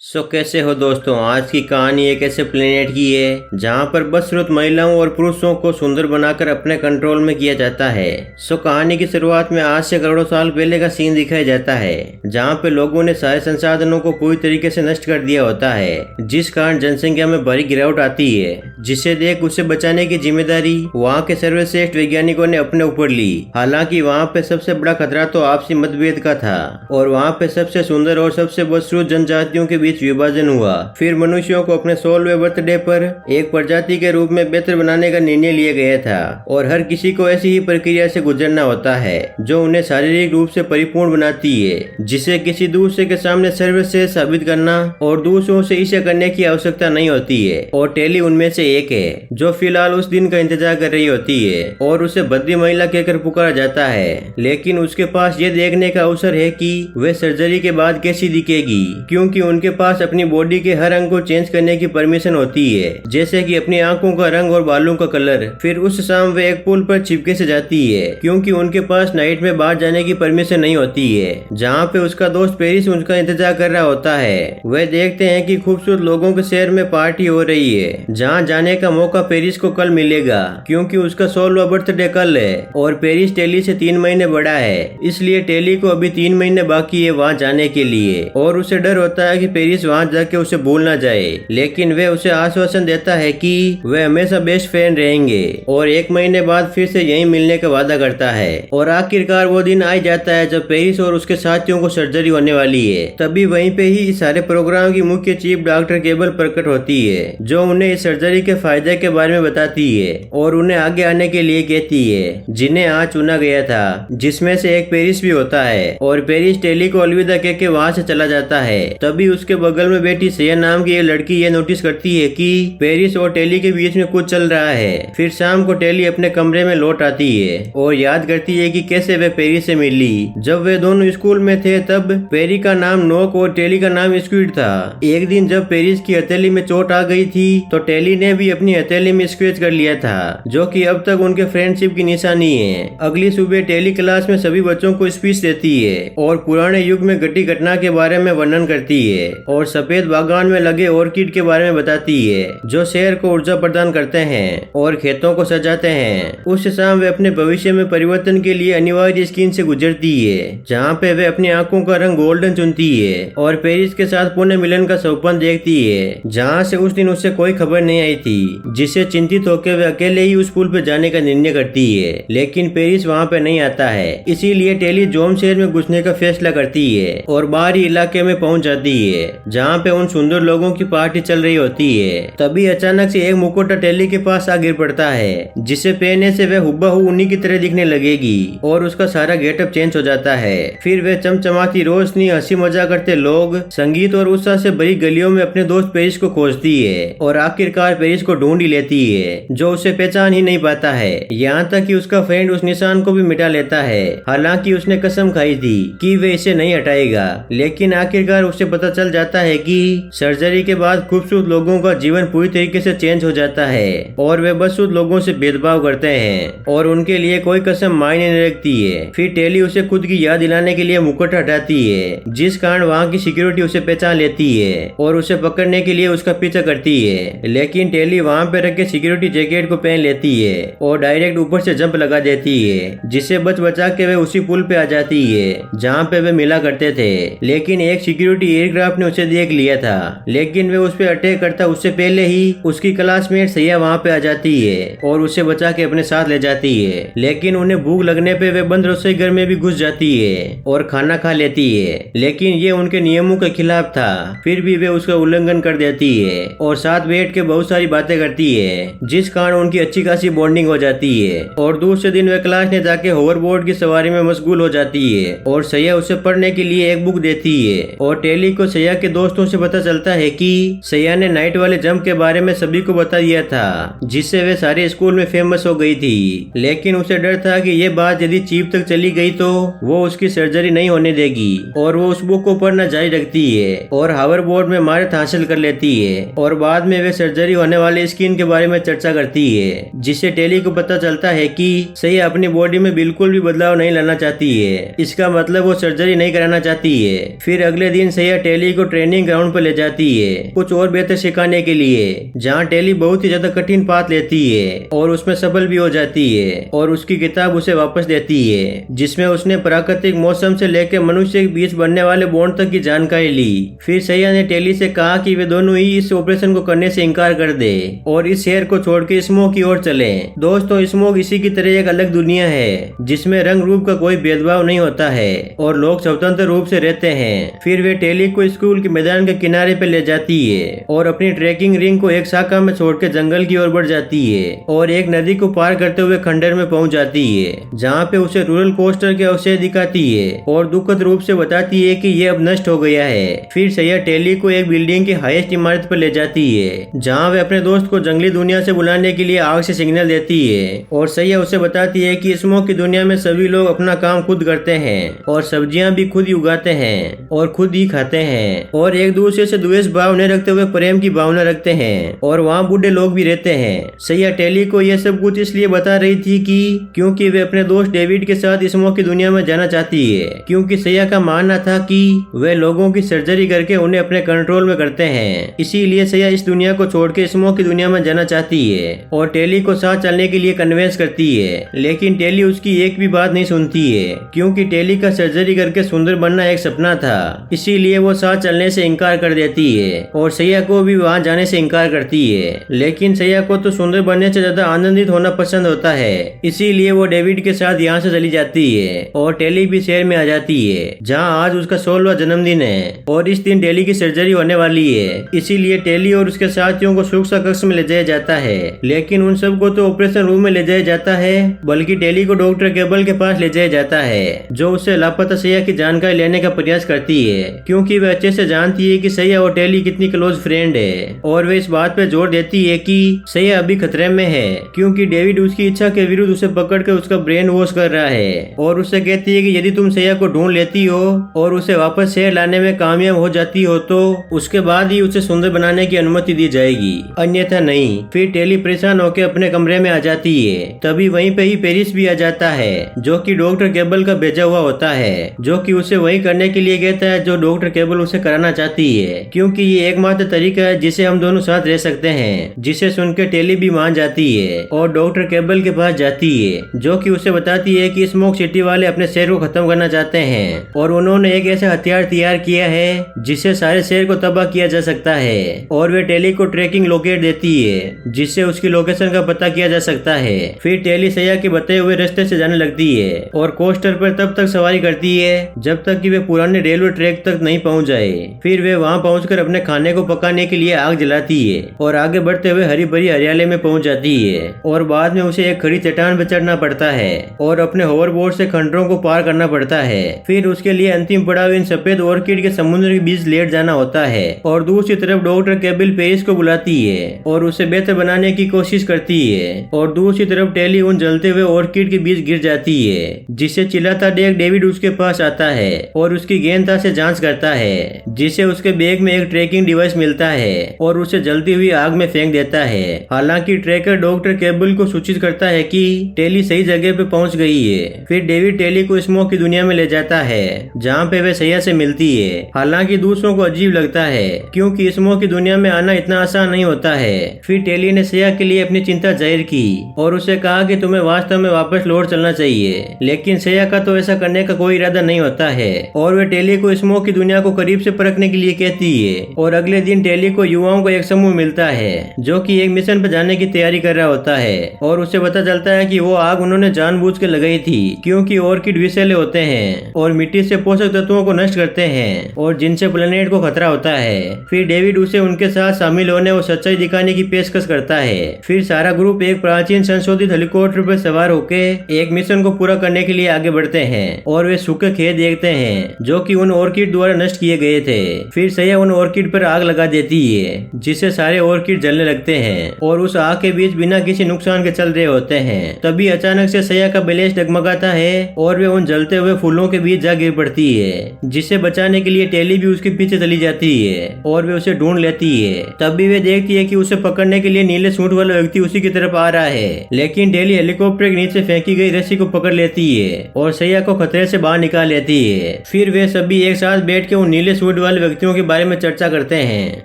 कैसे हो दोस्तों। आज की कहानी एक ऐसे प्लेनेट की है जहां पर बदसूरत महिलाओं और पुरुषों को सुंदर बनाकर अपने कंट्रोल में किया जाता है। कहानी की शुरुआत में आज से करोड़ों साल पहले का सीन दिखाया जाता है जहां पे लोगों ने सारे संसाधनों को पूरी तरीके से नष्ट कर दिया होता है, जिस कारण जनसंख्या में भारी गिरावट आती है, जिसे देख उसे बचाने की जिम्मेदारी वहाँ के सर्वश्रेष्ठ वैज्ञानिकों ने अपने ऊपर ली। हालांकि वहाँ पे सबसे बड़ा खतरा तो आपसी मतभेद का था और वहाँ पे सबसे सुंदर और सबसे बदसूरत जनजातियों के बीच विभाजन हुआ। फिर मनुष्यों को अपने 16वें बर्थडे पर एक प्रजाति के रूप में बेहतर बनाने का निर्णय लिया गया था और हर किसी को ऐसी ही प्रक्रिया से गुजरना होता है जो उन्हें शारीरिक रूप से परिपूर्ण बनाती है, जिसे किसी दूसरे के सामने सर्वश्रेष्ठ साबित करना और दूसरों से ईर्ष्या करने की आवश्यकता नहीं होती है। और टेली उनमें से एक है जो फिलहाल उस दिन का इंतजार कर रही होती है और उसे बद्री महिला कहकर पुकारा जाता है, लेकिन उसके पास ये देखने का अवसर है कि वे सर्जरी के बाद कैसी दिखेगी, क्योंकि उनके पास अपनी बॉडी के हर अंग को चेंज करने की परमिशन होती है, जैसे कि अपनी आंखों का रंग और बालों का कलर। फिर उस शाम वे एक पुल पर छिपके से जाती है क्योंकि उनके पास नाइट में बाहर जाने की परमिशन नहीं होती है, जहाँ पे उसका दोस्त पेरिस उनका इंतजार कर रहा होता है। वे देखते हैं कि खूबसूरत लोगों के शहर में पार्टी हो रही है, जहाँ जाने का मौका पेरिस को कल मिलेगा क्योंकि उसका 16वां बर्थडे कल है और पेरिस टेली से 3 महीने बड़ा है, इसलिए टेली को अभी 3 महीने बाकी है वहाँ जाने के लिए और उसे डर होता है कि पेरिस वहाँ जाके उसे भूल ना जाए। लेकिन वे उसे आश्वासन देता है कि वे हमेशा बेस्ट फ्रेंड रहेंगे और 1 महीने बाद फिर से यहीं मिलने का वादा करता है। और आखिरकार वो दिन आ जाता है जब पेरिस और उसके साथियों को सर्जरी होने वाली है। तभी वहीं पे ही इस सारे प्रोग्राम की मुख्य चीफ डॉक्टर केबल प्रकट होती है जो उन्हें इस सर्जरी के फायदे के बारे में बताती है और उन्हें आगे आने के लिए कहती है, जिन्हें आज चुना गया था, जिसमें से एक पेरिस भी होता है। और पेरिस टेली को अलविदा कह के वहाँ से चला जाता है। तभी उसके बगल में बैठी सैया नाम की ये लड़की ये नोटिस करती है कि पेरिस और टेली के बीच में कुछ चल रहा है। फिर शाम को टेली अपने कमरे में लौट आती है और याद करती है कि कैसे वे पेरिस से मिली। जब वे दोनों स्कूल में थे तब पेरी का नाम नोक और टेली का नाम स्क्विड था। एक दिन जब पेरिस की हथेली में चोट आ गई थी तो टेली ने भी अपनी हथेली में स्क्रैच कर लिया था, जो कि अब तक उनके फ्रेंडशिप की निशानी है। अगली सुबह टेली क्लास में सभी बच्चों को स्पीच देती है और पुराने युग में घटी घटना के बारे में वर्णन करती है और सफेद बागान में लगे ऑर्किड के बारे में बताती है जो शहर को ऊर्जा प्रदान करते हैं और खेतों को सजाते हैं। उस शाम वे अपने भविष्य में परिवर्तन के लिए अनिवार्य स्क्रीन से गुजरती है, जहाँ पे वे अपनी आंखों का रंग गोल्डन चुनती है और पेरिस के साथ पुनः मिलन का सपना देखती है, जहाँ से उस दिन उससे कोई खबर नहीं आई थी, जिससे चिंतित होकर वे अकेले ही उस पुल पर जाने का निर्णय करती है। लेकिन पेरिस वहाँ पे नहीं आता है, इसीलिए टेली जोम शहर में घुसने का फैसला करती है और बाहरी इलाके में पहुंच जाती है जहाँ पे उन सुंदर लोगों की पार्टी चल रही होती है। तभी अचानक से एक मुकुटा टेली के पास आ गिर पड़ता है, जिसे पहनने से वह हुबहू उन्हीं की तरह दिखने लगेगी और उसका सारा गेटअप चेंज हो जाता है। फिर वे चमचमाती रोशनी, हंसी मजाक करते लोग, संगीत और उत्साह से भरी गलियों में अपने दोस्त पेरिस को खोजती है और आखिरकार पेरिस को ढूंढ ही लेती है, जो उसे पहचान ही नहीं पाता है। यहाँ तक कि उसका फ्रेंड उस निशान को भी मिटा लेता है, हालांकि उसने कसम खाई थी कि वे इसे नहीं हटाएगा। लेकिन आखिरकार उसे पता चल जाता है कि सर्जरी के बाद खूबसूरत लोगों का जीवन पूरी तरीके से चेंज हो जाता है और वे बदसूरत लोगों से भेदभाव करते हैं और उनके लिए कोई कसम मायने नहीं रखती है। फिर टेली उसे खुद की याद दिलाने के लिए मुकुट हटाती है, जिस कारण वहाँ की सिक्योरिटी उसे पहचान लेती है और उसे पकड़ने के लिए उसका पीछा करती है। लेकिन टेली वहाँ पे रखे सिक्योरिटी जैकेट को पहन लेती है और डायरेक्ट ऊपर से जंप लगा देती है, जिससे बच बचा के वे उसी पुल पे आ जाती है जहाँ पे वे मिला करते थे। लेकिन एक सिक्योरिटी एयरक्राफ्ट ने उसे देख लिया था, लेकिन वे उस पर अटैक करता उससे पहले ही उसकी क्लासमेट सैया वहाँ पे आ जाती है और उसे बचा के अपने साथ ले जाती है। लेकिन उन्हें भूख लगने पे वे बंद रसोई घर में भी घुस जाती है और खाना खा लेती है, लेकिन ये उनके नियमों के खिलाफ था। फिर भी वे उसका उल्लंघन कर देती है और साथ बैठ के बहुत सारी बातें करती है, जिस कारण उनकी अच्छी खासी बॉन्डिंग हो जाती है। और दूसरे दिन वे क्लास में जाके होवरबोर्ड की सवारी में मशगूल हो जाती है और सैया उसे पढ़ने के लिए एक बुक देती है। और टेली को सैया के दोस्तों से पता चलता है कि सैया ने नाइट वाले जंप के बारे में सभी को बता दिया था, जिससे वे सारे स्कूल में फेमस हो गई थी। लेकिन उसे डर था कि ये बात यदि चीफ तक चली गई तो वो उसकी सर्जरी नहीं होने देगी और वो उस बुक को पढ़ना जारी रखती है और होवरबोर्ड में महारत हासिल कर लेती है। और बाद में वे सर्जरी होने वाले स्किन के बारे में चर्चा करती है, जिससे टेली को पता चलता है कि सैया अपनी बॉडी में बिल्कुल भी बदलाव नहीं लाना चाहती है। इसका मतलब वो सर्जरी नहीं कराना चाहती है। फिर अगले दिन सैया टेली को ट्रेनिंग ग्राउंड पर ले जाती है कुछ और बेहतर सिखाने के लिए, जहाँ टेली बहुत ही ज्यादा कठिन पाथ लेती है और उसमें सफल भी हो जाती है और उसकी किताब उसे वापस देती है जिसमें उसने प्राकृतिक मौसम से लेकर मनुष्य के बीच बनने वाले बॉन्ड तक की जानकारी ली। फिर सैया ने टेली से कहा कि वे दोनों ही इस ऑपरेशन को करने से इनकार कर दे और इस शहर को छोड़ के स्मोक की ओर चले। दोस्तों, स्मोक इसी की तरह एक अलग दुनिया है जिसमें रंग रूप का कोई भेदभाव नहीं होता है और लोग स्वतंत्र रूप से रहते हैं। फिर वे टेली को स्कूल के मैदान के किनारे पे ले जाती है और अपनी ट्रैकिंग रिंग को एक शाखा में छोड़ के जंगल की ओर बढ़ जाती है और एक नदी को पार करते हुए खंडर में पहुंच जाती है, जहाँ पे उसे रोलर कोस्टर के अवशेष दिखाती है और दुखद रूप से बताती है कि ये अब नष्ट हो गया है। फिर सैया टेली को एक बिल्डिंग की हाईएस्ट इमारत पर ले जाती है, जहाँ वे अपने दोस्त को जंगली दुनिया से बुलाने के लिए आग से सिग्नल देती है और सैया उसे बताती है कि स्मोक की दुनिया में सभी लोग अपना काम खुद करते हैं और सब्जियां भी खुद ही उगाते हैं और खुद ही खाते हैं और एक दूसरे से द्वेष भाव न रखते हुए प्रेम की भावना रखते हैं और वहाँ बूढ़े लोग भी रहते हैं। सैया टेली को यह सब कुछ इसलिए बता रही थी कि क्योंकि वे अपने दोस्त डेविड के साथ स्मोक की दुनिया में जाना चाहती है, क्योंकि सैया का मानना था कि वे लोगों की सर्जरी करके उन्हें अपने कंट्रोल में करते हैं। इसीलिए सैया इस दुनिया को छोड़ के स्मोक की दुनिया में जाना चाहती है और टेली को साथ चलने के लिए कन्विंस करती है, लेकिन टेली उसकी एक भी बात नहीं सुनती है क्योंकि टेली का सर्जरी करके सुंदर बनना एक सपना था। इसीलिए वो साथ चलने से इनकार कर देती है और सैया को भी वहाँ जाने से इनकार करती है, लेकिन सैया को तो सुंदर बनने से ज्यादा आनंदित होना पसंद होता है। इसीलिए वो डेविड के साथ यहाँ से चली जाती है और टेली भी शहर में आ जाती है, जहाँ आज उसका 16वां जन्मदिन है और इस दिन टेली की सर्जरी होने वाली है। इसीलिए टेली और उसके साथियों को सुरक्षा कक्ष में ले जाया जाता है, लेकिन उन सबको तो ऑपरेशन रूम में ले जाया जाता है, बल्कि टेली को डॉक्टर केबल के पास ले जाया जाता है, जो उससे लापता सैया की जानकारी लेने का प्रयास करती है, क्योंकि वह अच्छे से जानती है कि सैया और टेली कितनी क्लोज फ्रेंड है और वे इस बात पे जोर देती है कि सैया अभी खतरे में है, क्योंकि डेविड उसकी इच्छा के विरुद्ध उसे पकड़ कर उसका ब्रेन वॉश कर रहा है और उससे कहती है कि यदि तुम सैया को ढूंढ लेती हो और उसे वापस शहर लाने में कामयाब हो जाती हो तो उसके बाद ही उसे सुंदर बनाने की अनुमति दी जाएगी, अन्यथा नहीं। फिर टेली परेशान होकर अपने कमरे में आ जाती है। तभी वहीं पे ही पेरिस भी आ जाता है, जो कि डॉक्टर केबल का भेजा हुआ होता है, जो कि उसे वही करने के लिए कहता है जो डॉक्टर केबल उसे कराना चाहती है, क्योंकि ये एकमात्र तरीका है जिसे हम दोनों साथ रह सकते हैं। जिसे सुनकर टेली भी मान जाती है और डॉक्टर केबल के पास जाती है, जो कि उसे बताती है कि स्मोक सिटी वाले अपने शहर को खत्म करना चाहते हैं और उन्होंने एक ऐसा हथियार तैयार किया है जिससे सारे शहर को तबाह किया जा सकता है और वे टेली को ट्रैकिंग लोकेट देती है जिससे उसकी लोकेशन का पता किया जा सकता है। फिर टेली सैया के बताए हुए रास्ते से जाने लगती है और कोस्टर पर तब तक सवारी करती है जब तक कि वे पुराने रेलवे ट्रैक तक नहीं पहुंच जाए। फिर वे वहां पहुंचकर अपने खाने को पकाने के लिए आग जलाती है और आगे बढ़ते हुए हरी भरी हरियाली में पहुंच जाती है और बाद में उसे एक खड़ी चट्टान पर चढ़ना पड़ता है और अपने होवरबोर्ड से खंडरों को पार करना पड़ता है। फिर उसके लिए अंतिम पड़ाव इन सफेद ऑर्किड के समुद्र के बीच लेट जाना होता है और दूसरी तरफ डॉक्टर केबिल पेरिस को बुलाती है और उसे बेहतर बनाने की कोशिश करती है और दूसरी तरफ टेली उन जलते हुए ऑर्किड के बीच गिर जाती है, जिसे चिल्लाता देख डेविड उसके पास आता है और उसकी गहनता से जांच करता है, जिसे उसके बैग में एक ट्रैकिंग डिवाइस मिलता है और उसे जलती हुई आग में फेंक देता है। हालांकि ट्रैकर डॉक्टर केबल को सूचित करता है कि टेली सही जगह पे पहुंच गई है। फिर डेविड टेली को स्मोक की दुनिया में ले जाता है, जहाँ पे वे सैया से मिलती है। हालांकि दूसरों को अजीब लगता है क्योंकि स्मोक की दुनिया में आना इतना आसान नहीं होता है। फिर टेली ने सैया के लिए अपनी चिंता जाहिर की और उसे कहा कि तुम्हें वास्तव में वापस लौट चलना चाहिए, लेकिन सैया का तो ऐसा करने का कोई इरादा नहीं होता है और वे टेली को स्मोक की दुनिया को करीब से परखने के लिए कहती है। और अगले दिन टेली को युवाओं का एक समूह मिलता है जो कि एक मिशन पर जाने की तैयारी कर रहा होता है और उसे पता चलता है कि वो आग उन्होंने जानबूझ के लगाई थी क्योंकि ऑर्किड विषैले होते हैं और मिट्टी से पोषक तत्वों को नष्ट करते हैं और जिनसे प्लेनेट को खतरा होता है। फिर डेविड उसे उनके साथ शामिल होने और सच्चाई दिखाने की पेशकश करता है। फिर सारा ग्रुप एक प्राचीन संशोधित हेलीकॉप्टर पर सवार होकर एक मिशन को पूरा करने के लिए आगे बढ़ते हैं और वे सूखे खेत देखते हैं जो कि उन ऑर्किड द्वारा नष्ट किए गए थे। फिर सैया उन ऑर्किड पर आग लगा देती है जिससे सारे ऑर्किड जलने लगते हैं और उस आग के बीच बिना किसी नुकसान के चल रहे होते हैं। तभी अचानक से सैया का ब्लेड डगमगाता है और वे उन जलते हुए फूलों के बीच जा गिर पड़ती है, जिसे बचाने के लिए टेली भी उसके पीछे चली जाती है और वे उसे ढूंढ लेती है। तभी वे देखती है कि उसे पकड़ने के लिए नीले सूट वाला व्यक्ति उसी की तरफ आ रहा है, लेकिन टेली हेलीकॉप्टर के नीचे फेंकी गई रस्सी को पकड़ लेती है और सैया को खतरे से बाहर निकाल लेती है। फिर वे सभी एक साथ बैठ के उन नीले सूट बॉलीवुड वाले व्यक्तियों के बारे में चर्चा करते हैं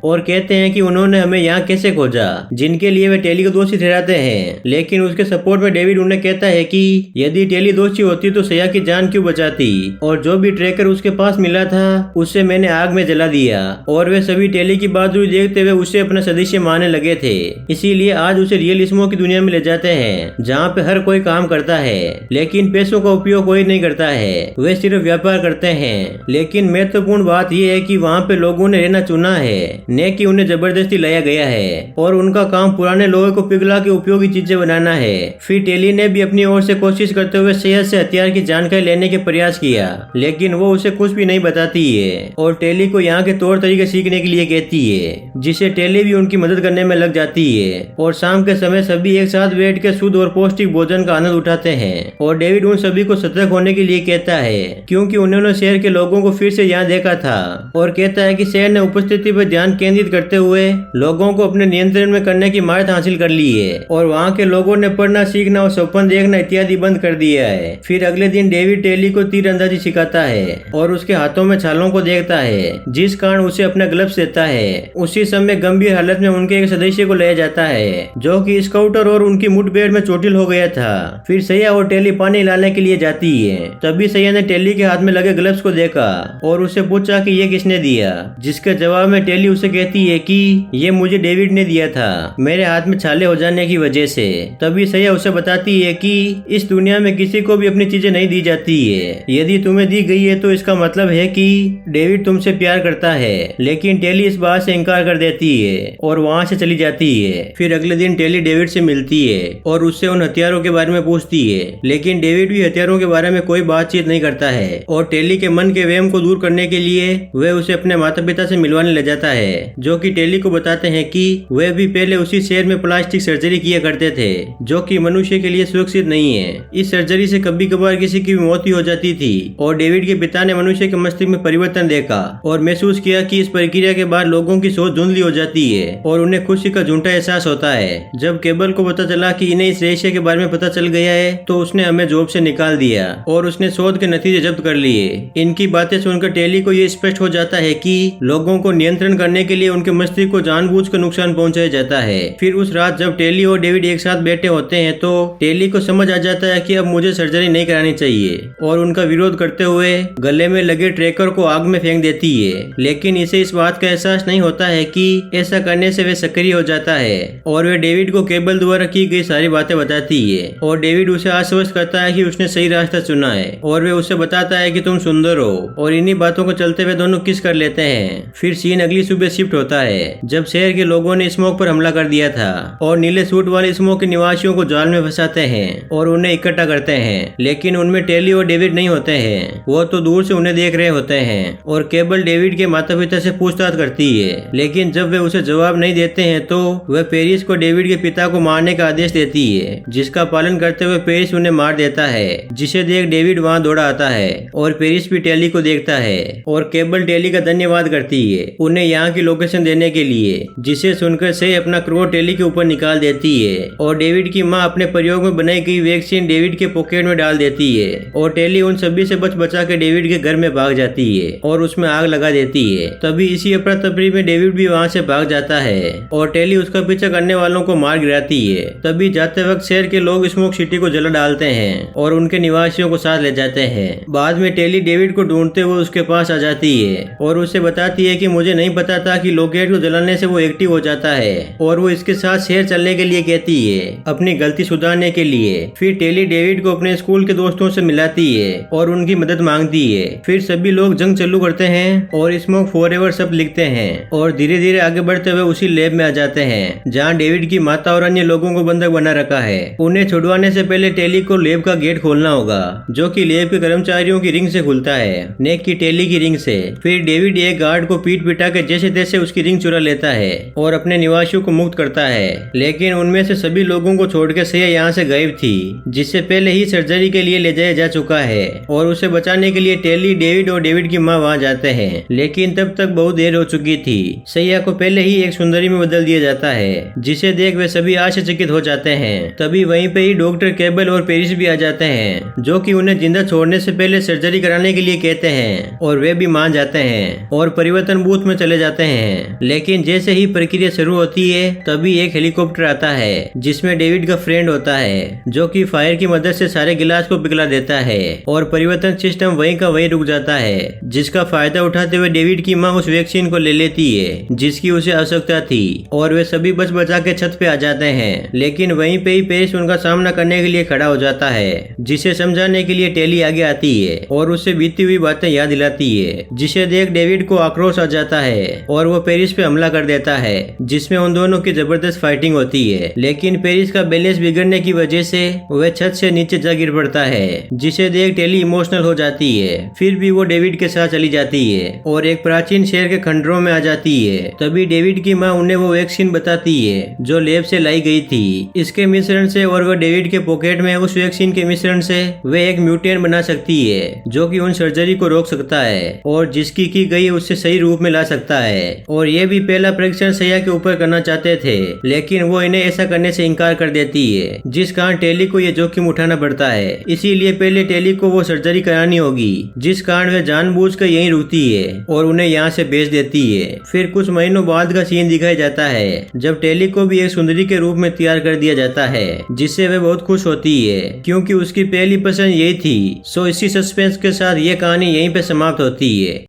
और कहते हैं कि उन्होंने हमें यहाँ कैसे खोजा, जिनके लिए वे टेली को दोषी ठहराते हैं। लेकिन उसके सपोर्ट में डेविड उन्हें कहता है कि यदि टेली दोषी होती तो सैया की जान क्यों बचाती, और जो भी ट्रैकर उसके पास मिला था उससे मैंने आग में जला दिया। और वे सभी टेली की बहादुरी देखते हुए उसे अपना सदस्य मानने लगे थे। इसीलिए आज उसे रियल स्मोक की दुनिया में ले जाते हैं, जहाँ पे हर कोई काम करता है लेकिन पैसों का उपयोग कोई नहीं करता है, वे सिर्फ व्यापार करते हैं। लेकिन महत्वपूर्ण बात यह है कि वहाँ पे लोगों ने रहना चुना है, न कि उन्हें जबरदस्ती लाया गया है। और उनका काम पुराने लोहे को पिघला के उपयोगी चीजें बनाना है। फिर टेली ने भी अपनी ओर से कोशिश करते हुए सैयद से हथियार की जानकारी लेने के प्रयास किया, लेकिन वो उसे कुछ भी नहीं बताती है और टेली को यहाँ के तौर तरीके सीखने के लिए कहती है, जिसे टेली भी उनकी मदद करने में लग जाती है। और शाम के समय सभी एक साथ बैठ के शुद्ध और पौष्टिक भोजन का आनंद उठाते हैं। और डेविड उन सभी को सतर्क होने के लिए कहता है, क्योंकि उन्होंने शहर के लोगों को फिर से यहाँ देखा था। और कहता है कि शहर ने उपस्थिति पर ध्यान केंद्रित करते हुए लोगों को अपने नियंत्रण में करने की महारत हासिल कर ली है, और वहाँ के लोगों ने पढ़ना, सीखना और सपन देखना इत्यादि बंद कर दिया है। फिर अगले दिन डेविड टेली को तीरंदाजी सिखाता है और उसके हाथों में छालों को देखता है, जिस कारण उसे अपना ग्लव्स देता है। उसी समय गंभीर हालत में उनके एक सदस्य को लाया जाता है, जो कि स्काउटर और उनकी मुठभेड़ में चोटिल हो गया था। फिर सैया और टेली पानी लाने के लिए जाती है। तभी सैया ने टेली के हाथ में लगे ग्लव्स को देखा और उससे पूछा कि ये किसने दिया, जिसके जवाब में टेली उसे कहती है कि ये मुझे डेविड ने दिया था, मेरे हाथ में छाले हो जाने की वजह से। तभी सैया उसे बताती है कि इस दुनिया में किसी को भी अपनी चीजें नहीं दी जाती है, यदि तुम्हें दी गई है तो इसका मतलब है कि डेविड तुमसे प्यार करता है। लेकिन टेली इस बात से इनकार कर देती है और वहाँ से चली जाती है। फिर अगले दिन टेली डेविड से मिलती है और उससे उन हथियारों के बारे में पूछती है, लेकिन डेविड भी हथियारों के बारे में कोई बातचीत नहीं करता है। और टेली के मन के वहम को दूर करने के लिए वह उसे अपने माता पिता से मिलवाने ले जाता है, जो कि टेली को बताते हैं कि वे भी पहले उसी शहर में प्लास्टिक सर्जरी किया करते थे, जो कि मनुष्य के लिए सुरक्षित नहीं है। इस सर्जरी से कभी कभार किसी की मौत ही हो जाती थी। और डेविड के पिता ने मनुष्य के मस्तिष्क में परिवर्तन देखा और महसूस किया कि इस प्रक्रिया के बाद लोगों की सोच धुंधली हो जाती है और उन्हें खुशी का झूठा एहसास होता है। जब केबल को पता चला कि इन्हें इस रहस्य के बारे में पता चल गया है, तो उसने हमें जॉब से निकाल दिया और उसने शोध के नतीजे जब्त कर लिए। इनकी बातें सुनकर टेली को ये स्पष्ट हो जाता है कि लोगों को नियंत्रण करने के लिए उनके मस्तिष्क को जानबूझकर नुकसान पहुंचाया जाता है। फिर उस रात जब टेली और डेविड एक साथ बैठे होते हैं, तो टेली को समझ आ जाता है कि अब मुझे सर्जरी नहीं करानी चाहिए और उनका विरोध करते हुए गले में लगे ट्रैकर को आग में फेंक देती है। लेकिन इसे इस बात का एहसास नहीं होता है कि ऐसा करने से वे सक्रिय हो जाता है और वे डेविड को केबल द्वारा की गई सारी बातें बताती है। और डेविड उसे आश्वस्त करता है कि उसने सही रास्ता चुना है और वे उसे बताता है कि तुम सुंदर हो। और इन्हीं बातों को चलते हुए दोनों किस कर लेते हैं। फिर सीन अगली सुबह शिफ्ट होता है, जब शहर के लोगों ने स्मोक पर हमला कर दिया था और नीले सूट वाले स्मोक के निवासियों को जाल में फंसाते हैं और उन्हें इकट्ठा करते हैं। लेकिन उनमें टेली और डेविड नहीं होते हैं, वो तो दूर से उन्हें देख रहे होते हैं। और केबल डेविड के माता पिता से पूछताछ करती है, लेकिन जब वे उसे जवाब नहीं देते हैं तो वह पेरिस को डेविड के पिता को मारने का आदेश देती है, जिसका पालन करते हुए पेरिस उन्हें मार देता है, जिसे देख डेविड वहाँ दौड़ा आता है और पेरिस भी टेली को देखता है और केबल टेली का धन्यवाद करती है उन्हें यहाँ की लोकेशन देने के लिए, जिसे सुनकर से अपना क्रोध टेली के ऊपर निकाल देती है। और डेविड की माँ अपने प्रयोग में बनाई गई वैक्सीन डेविड के पॉकेट में डाल देती है और टेली उन सभी से बचा के डेविड के घर में भाग जाती है और उसमें आग लगा देती है। तभी इसी अफरा तफरी में डेविड भी वहाँ से भाग जाता है और टेली उसका पीछा करने वालों को मार गिराती है। तभी जाते वक्त शहर के लोग स्मोक सिटी को जला डालते हैं और उनके निवासियों को साथ ले जाते हैं। बाद में टेली डेविड को ढूंढते हुए उसके पास आ जाती है और उसे बताती है कि मुझे नहीं पता था कि लोकेट को जलाने से वो एक्टिव हो जाता है और वो इसके साथ शहर चलने के लिए कहती है, अपनी गलती सुधारने के लिए। फिर टेली डेविड को अपने स्कूल के दोस्तों से मिलाती है और उनकी मदद मांगती है। फिर सभी लोग जंग चालू करते हैं और स्मोक फॉरएवर शब्द लिखते हैं और धीरे धीरे आगे बढ़ते हुए उसी लैब में आ जाते हैं जहाँ डेविड की माता और अन्य लोगों को बंधक बना रखा है। उन्हें छुड़वाने से पहले टेली को लैब का गेट खोलना होगा, जो कि लैब के कर्मचारियों की रिंग से खुलता है, नेक की टेली की रिंग से। फिर डेविड एक गार्ड को पीट पिटा के जैसे तैसे उसकी रिंग चुरा लेता है और अपने निवासियों को मुक्त करता है। लेकिन उनमें से सभी लोगों को छोड़ के सैया यहाँ से गायब थी, जिससे पहले ही सर्जरी के लिए ले जाया जा चुका है। और उसे बचाने के लिए टेली, डेविड और डेविड की माँ वहाँ जाते हैं, लेकिन तब तक बहुत देर हो चुकी थी। सैया को पहले ही एक सुंदरी में बदल दिया जाता है, जिसे देख वे सभी आश्चर्यचकित हो जाते हैं। तभी वहीं पे ही डॉक्टर केबल और पेरिस भी आ जाते हैं, जो कि उन्हें जिंदा छोड़ने से पहले सर्जरी कराने के लिए कहते हैं और वे भी मान जाते हैं और परिवर्तन बूथ में चले जाते हैं। लेकिन जैसे ही प्रक्रिया शुरू होती है तभी एक हेलीकॉप्टर आता है जिसमें डेविड का फ्रेंड होता है, जो कि फायर की मदद से सारे गिलास को पिघला देता है और परिवर्तन सिस्टम वहीं का वहीं रुक जाता है, जिसका फायदा उठाते हुए डेविड की माँ उस वैक्सीन को ले लेती है जिसकी उसे आवश्यकता थी और वे सभी बच बचा के छत पे आ जाते हैं। लेकिन वहीं पे ही पेरिस उनका सामना करने के लिए खड़ा हो जाता है, जिसे समझाने के लिए टेली आगे आती है और उससे बीती हुई बातें याद दिलाती है, जिसे देख डेविड को आक्रोश आ जाता है और वो पेरिस पे हमला कर देता है, जिसमें उन दोनों की जबरदस्त फाइटिंग होती है। लेकिन पेरिस का बैलेंस बिगड़ने की वजह से वह छत से नीचे जा गिर पड़ता है, जिसे देख टेली इमोशनल हो जाती है। फिर भी वो डेविड के साथ चली जाती है और एक प्राचीन शहर के खंडरों में आ जाती है। तभी डेविड की माँ उन्हें वो वैक्सीन बताती है जो लैब से लाई गई थी। इसके मिश्रण से और वह डेविड के पॉकेट में उस वैक्सीन के मिश्रण से वे एक म्यूटेंट बना सकती है जो कि उन सर्जरी को रोक सकता है और जिसकी की गई उससे सही रूप में ला सकता है। और ये भी पहला परीक्षण सैया के ऊपर करना चाहते थे, लेकिन वो इन्हें ऐसा करने से इनकार कर देती है, जिस कारण टेली को ये जोखिम उठाना पड़ता है। इसीलिए पहले टेली को वो सर्जरी करानी होगी, जिस कारण वे जानबूझकर यहीं रुकती है और उन्हें यहाँ से भेज देती है। फिर कुछ महीनों बाद का सीन दिखाया जाता है जब टेली को भी एक सुंदरी के रूप में तैयार कर दिया जाता है, जिससे वे बहुत खुश होती है क्योंकि उसकी पहली पसंद यही थी। सो इसी सस्पेंस के साथ ये कहानी यहीं पे समाप्त होती है।